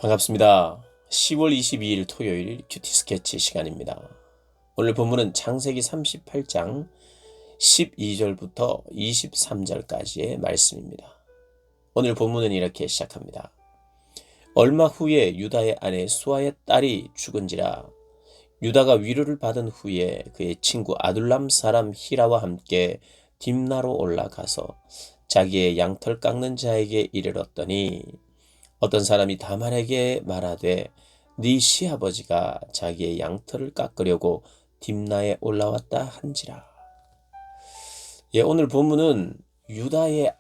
반갑습니다. 10월 22일 토요일 큐티 스케치 시간입니다. 오늘 본문은 창세기 38장 12절부터 23절까지의 말씀입니다. 오늘 본문은 이렇게 시작합니다. 얼마 후에 유다의 아내 수아의 딸이 죽은지라. 유다가 위로를 받은 후에 그의 친구 아둘람 사람 히라와 함께 딥나로 올라가서 자기의 양털 깎는 자에게 이르렀더니 어떤 사람이 다말에게 말하되 네 시아버지가 자기의 양털을 깎으려고 딥나에 올라왔다 한지라. 오늘 본문은 유다의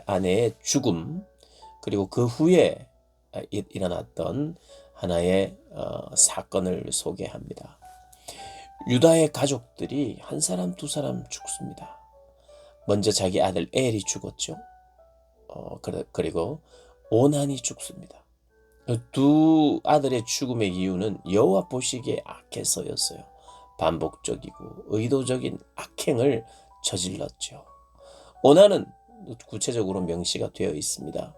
아내의 죽음, 그리고 그 후에 일어났던 하나의 사건을 소개합니다. 유다의 가족들이 한 사람 두 사람 죽습니다. 먼저 자기 아들 엘이 죽었죠. 그리고 오난이 죽습니다. 두 아들의 죽음의 이유는 여호와 보시기에 악해서였어요. 반복적이고 의도적인 악행을 저질렀죠. 오난은 구체적으로 명시가 되어 있습니다.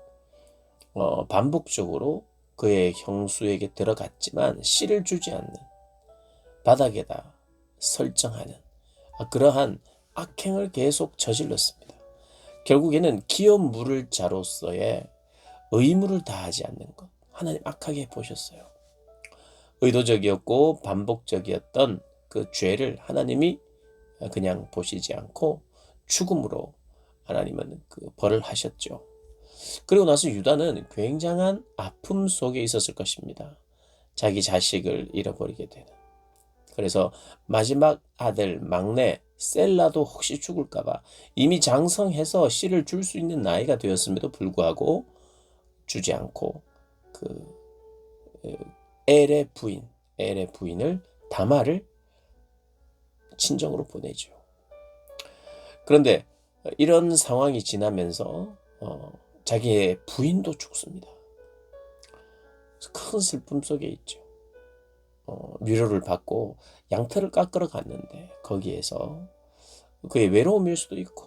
반복적으로 그의 형수에게 들어갔지만 씨를 주지 않는, 바닥에다 설정하는 그러한 악행을 계속 저질렀습니다. 결국에는 기업 물을 자로서의 의무를 다하지 않는 것, 하나님 악하게 보셨어요. 의도적이었고 반복적이었던 그 죄를 하나님이 그냥 보시지 않고 죽음으로 하나님은 그 벌을 하셨죠. 그리고 나서 유다는 굉장한 아픔 속에 있었을 것입니다. 자기 자식을 잃어버리게 되는. 그래서 마지막 아들 막내 셀라도 혹시 죽을까봐 이미 장성해서 씨를 줄 수 있는 나이가 되었음에도 불구하고 주지 않고 그 엘의 부인을 다말을 친정으로 보내죠. 그런데 이런 상황이 지나면서 자기의 부인도 죽습니다. 큰 슬픔 속에 있죠. 위로를 받고 양털을 깎으러 갔는데 거기에서 그의 외로움일 수도 있고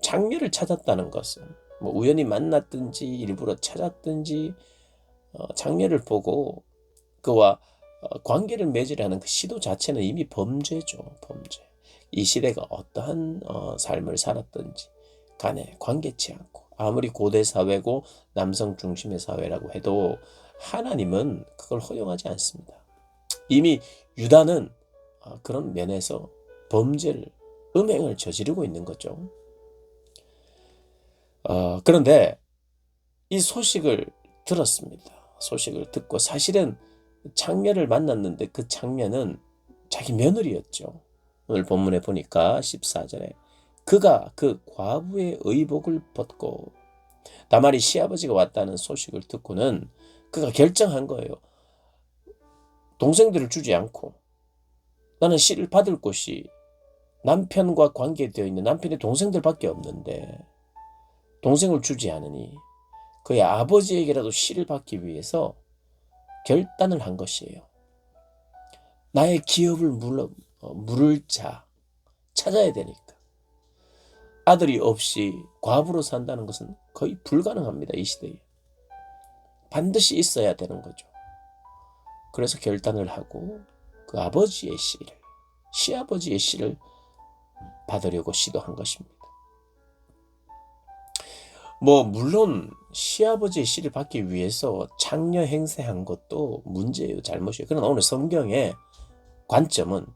장녀를 찾았다는 것은 우연히 만났든지 일부러 찾았든지 장녀를 보고 그와 관계를 맺으려는 그 시도 자체는 이미 범죄죠. 범죄. 이 시대가 어떠한 삶을 살았든지 간에 관계치 않고, 아무리 고대 사회고 남성 중심의 사회라고 해도 하나님은 그걸 허용하지 않습니다. 이미 유다는 그런 면에서 범죄를, 음행을 저지르고 있는 거죠. 그런데 이 소식을 들었습니다. 소식을 듣고 사실은 장녀를 만났는데 그 장녀는 자기 며느리였죠. 오늘 본문에 보니까 14절에 그가 그 과부의 의복을 벗고, 다말이 시아버지가 왔다는 소식을 듣고는 그가 결정한 거예요. 동생들을 주지 않고 나는 씨를 받을 곳이 남편과 관계되어 있는 남편의 동생들밖에 없는데 동생을 주지 않으니 그의 아버지에게라도 씨를 받기 위해서 결단을 한 것이에요. 나의 기업을 물을 자 찾아야 되니까. 아들이 없이 과부로 산다는 것은 거의 불가능합니다. 이 시대에. 반드시 있어야 되는 거죠. 그래서 결단을 하고 그 아버지의 씨를, 시아버지의 씨를 받으려고 시도한 것입니다. 물론 시아버지의 씨를 받기 위해서 장녀 행세한 것도 문제예요. 잘못이에요. 그러나 오늘 성경의 관점은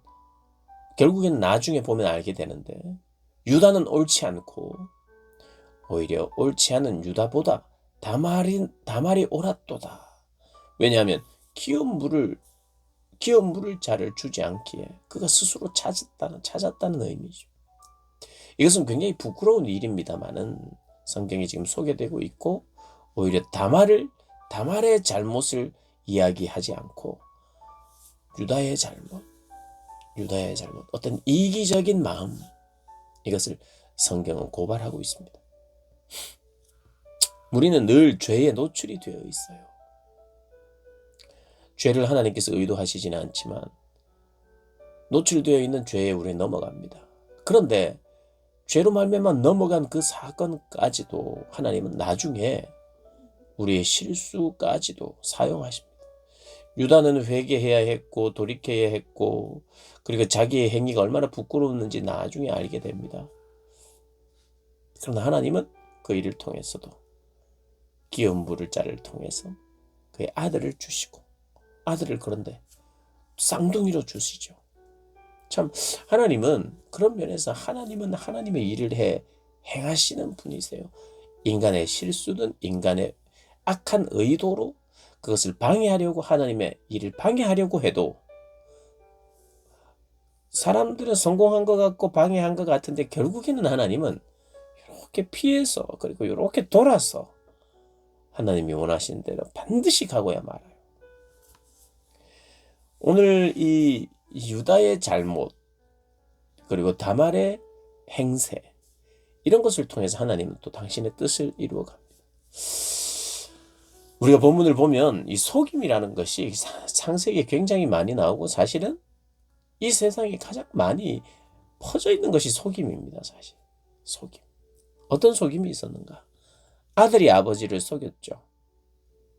결국엔 나중에 보면 알게 되는데, 유다는 옳지 않고 오히려 옳지 않은 유다보다 다말이 옳았도다. 왜냐하면 기업 물을 자를 주지 않기에 그가 스스로 찾았다는 의미죠. 이것은 굉장히 부끄러운 일입니다만은 성경이 지금 소개되고 있고, 오히려 다말의 잘못을 이야기하지 않고 유다의 잘못, 어떤 이기적인 마음, 이것을 성경은 고발하고 있습니다. 우리는 늘 죄에 노출이 되어 있어요. 죄를 하나님께서 의도하시지는 않지만 노출되어 있는 죄에 우리는 넘어갑니다. 그런데 죄로 말미암아 넘어간 그 사건까지도 하나님은 나중에 우리의 실수까지도 사용하십니다. 유다는 회개해야 했고 돌이켜야 했고 그리고 자기의 행위가 얼마나 부끄러웠는지 나중에 알게 됩니다. 그러나 하나님은 그 일을 통해서도 귀여운 물을 자를 통해서 그의 아들을 주시고 아들을 그런데 쌍둥이로 주시죠. 참 하나님은 그런 면에서 하나님은 하나님의 일을 행하시는 분이세요. 인간의 실수든 인간의 악한 의도로 그것을 방해하려고 하나님의 일을 방해하려고 해도 사람들은 성공한 것 같고 방해한 것 같은데 결국에는 하나님은 이렇게 피해서 그리고 이렇게 돌아서 하나님이 원하시는 대로 반드시 가고야 말아요. 오늘 이 유다의 잘못 그리고 다말의 행세 이런 것을 통해서 하나님은 또 당신의 뜻을 이루어 갑니다. 우리가 본문을 보면 이 속임이라는 것이 창세기에 굉장히 많이 나오고 사실은 이 세상에 가장 많이 퍼져 있는 것이 속임입니다. 사실 속임. 어떤 속임이 있었는가? 아들이 아버지를 속였죠.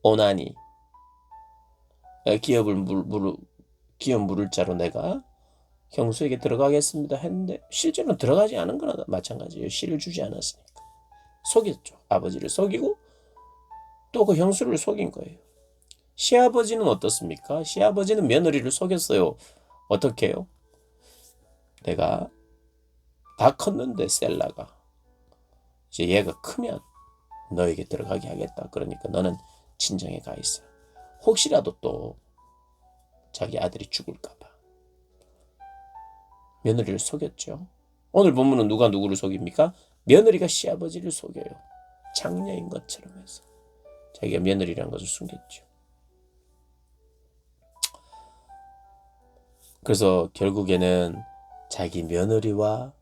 오나니 기업 물을 자로 내가 형수에게 들어가겠습니다 했는데 실제로는 들어가지 않은 거나 마찬가지예요. 씨를 주지 않았으니까. 속였죠. 아버지를 속이고 또 그 형수를 속인 거예요. 시아버지는 어떻습니까? 시아버지는 며느리를 속였어요. 어떻게 해요? 내가 다 컸는데 셀라가 이제 얘가 크면 너에게 들어가게 하겠다. 그러니까 너는 친정에 가 있어. 혹시라도 또 자기 아들이 죽을까 봐. 며느리를 속였죠. 오늘 본문은 누가 누구를 속입니까? 며느리가 시아버지를 속여요. 장녀인 것처럼 해서 자기가 며느리라는 것을 숨겼죠. 그래서 결국에는 자기 며느리와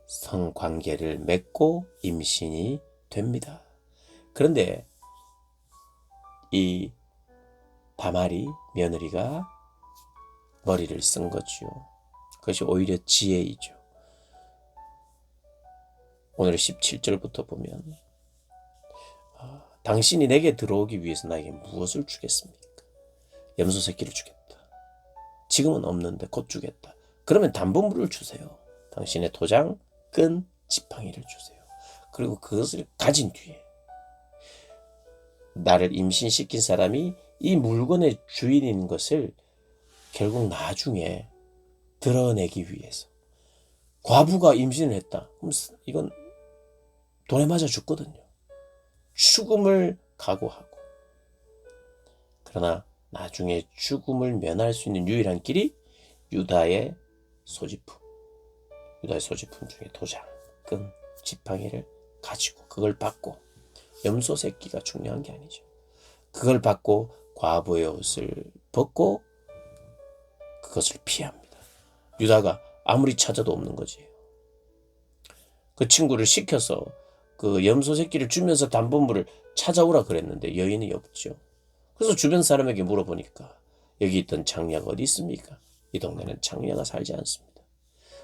성관계를 맺고 임신이 됩니다. 그런데 이 다말이 며느리가 머리를 쓴 거지요. 그것이 오히려 지혜이죠. 오늘 17절부터 보면 당신이 내게 들어오기 위해서 나에게 무엇을 주겠습니까? 염소 새끼를 주겠다. 지금은 없는데 곧 주겠다. 그러면 담보물을 주세요. 당신의 도장, 끈, 지팡이를 주세요. 그리고 그것을 가진 뒤에 나를 임신시킨 사람이 이 물건의 주인인 것을 결국 나중에 드러내기 위해서 과부가 임신을 했다. 그럼 이건 돈에 맞아 죽거든요. 죽음을 각오하고 그러나 나중에 죽음을 면할 수 있는 유일한 길이 유다의 소지품 중에 도장, 끈, 지팡이를 가지고 그걸 받고 염소 새끼가 중요한 게 아니죠. 그걸 받고 과부의 옷을 벗고 그것을 피합니다. 유다가 아무리 찾아도 없는 거지. 그 친구를 시켜서 그 염소 새끼를 주면서 담보물을 찾아오라 그랬는데 여인이 없죠. 그래서 주변 사람에게 물어보니까 여기 있던 장녀가 어디 있습니까? 이 동네는 장녀가 살지 않습니다.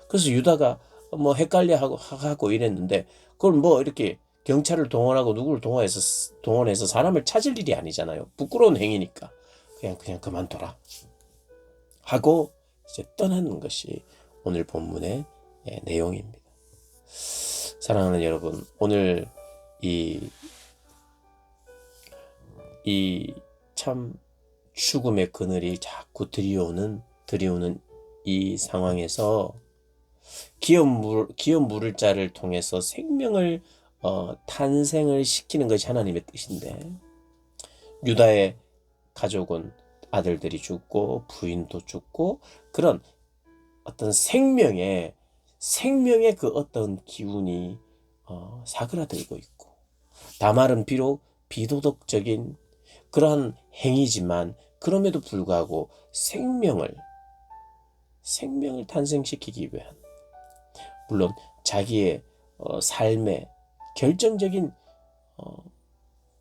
그래서 유다가 뭐 헷갈려하고 이랬는데 그걸 뭐 이렇게 경찰을 동원하고 누구를 동원해서 사람을 찾을 일이 아니잖아요. 부끄러운 행위니까 그냥 그만둬라 하고 이제 떠나는 것이 오늘 본문의 내용입니다. 사랑하는 여러분, 오늘 이 참 죽음의 그늘이 자꾸 들이오는 이 상황에서 기업 물을 자를 통해서 생명을 탄생을 시키는 것이 하나님의 뜻인데 유다의 가족은 아들들이 죽고 부인도 죽고 그런 어떤 생명의 그 어떤 기운이 사그라들고 있고 다말은 비록 비도덕적인 그러한 행위지만 그럼에도 불구하고 생명을 탄생시키기 위한 물론 자기의 삶의 결정적인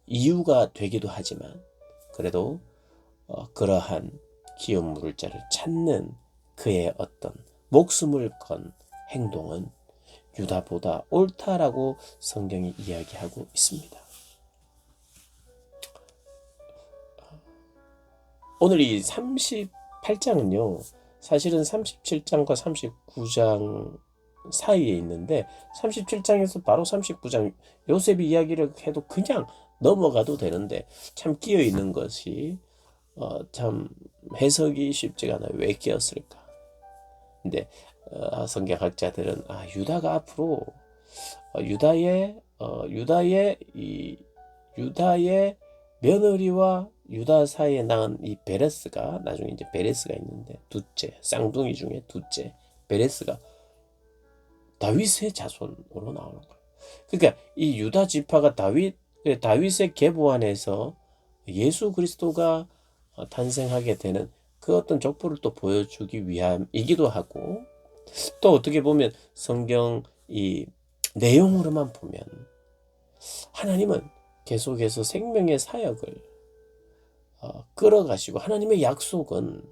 이유가 되기도 하지만 그래도 그러한 기업 물을 자를 찾는 그의 어떤 목숨을 건 행동은 유다보다 옳다라고 성경이 이야기하고 있습니다. 오늘 이 38장은요. 사실은 37장과 39장 사이에 있는데 37장에서 바로 39장 요셉 이야기를 해도 그냥 넘어가도 되는데 참 끼어 있는 것이 참 해석이 쉽지가 않아요. 왜 끼었을까? 근데 성경학자들은 유다가 앞으로 유다의 며느리와 유다 사이에 낳은 이 베레스가 나중에 이제 베레스가 있는데 둘째 쌍둥이 중에 둘째 베레스가 다윗의 자손으로 나오는 거예요. 그러니까 이 유다 지파가 다윗의 계보 안에서 예수 그리스도가 탄생하게 되는 그 어떤 족보를 또 보여주기 위함이기도 하고 또 어떻게 보면 성경 이 내용으로만 보면 하나님은 계속해서 생명의 사역을 끌어가시고 하나님의 약속은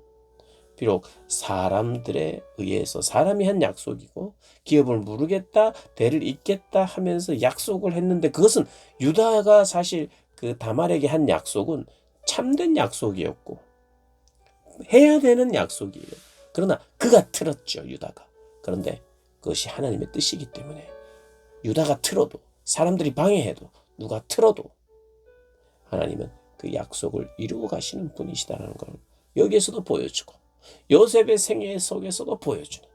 비록 사람들에 의해서 사람이 한 약속이고 기업을 무르겠다 대를 잇겠다 하면서 약속을 했는데 그것은 유다가 사실 그 다말에게 한 약속은 참된 약속이었고 해야 되는 약속이에요. 그러나 그가 틀었죠. 유다가. 그런데 그것이 하나님의 뜻이기 때문에 유다가 틀어도 사람들이 방해해도 누가 틀어도 하나님은 그 약속을 이루어 가시는 분이시다는 걸 여기에서도 보여주고 요셉의 생애 속에서도 보여주는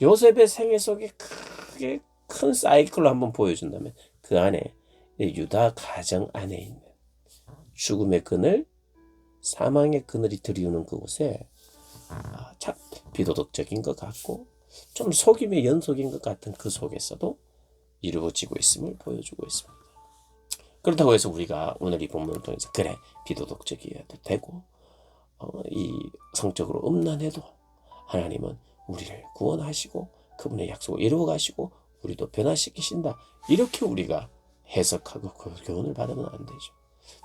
요셉의 생애 속에 크게 큰 사이클로 한번 보여준다면 그 안에 유다 가정 안에 있는 죽음의 그늘 사망의 그늘이 드리우는 그곳에 참 비도덕적인 것 같고 좀 속임의 연속인 것 같은 그 속에서도 이루어지고 있음을 보여주고 있습니다. 그렇다고 해서 우리가 오늘 이 본문을 통해서 그래 비도덕적이어도 되고 이 성적으로 음란해도 하나님은 우리를 구원하시고 그분의 약속을 이루어 가시고 우리도 변화시키신다 이렇게 우리가 해석하고 그 교훈을 받으면 안 되죠.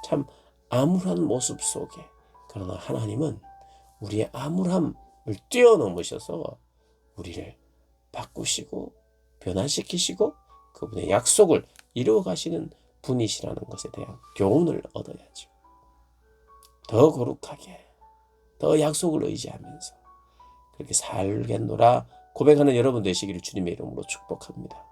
참 암울한 모습 속에 그러나 하나님은 우리의 암울함을 뛰어넘으셔서 우리를 바꾸시고 변화시키시고 그분의 약속을 이루어 가시는 분이시라는 것에 대한 교훈을 얻어야죠. 더 거룩하게 더 약속을 의지하면서 그렇게 살겠노라 고백하는 여러분 되시기를 주님의 이름으로 축복합니다.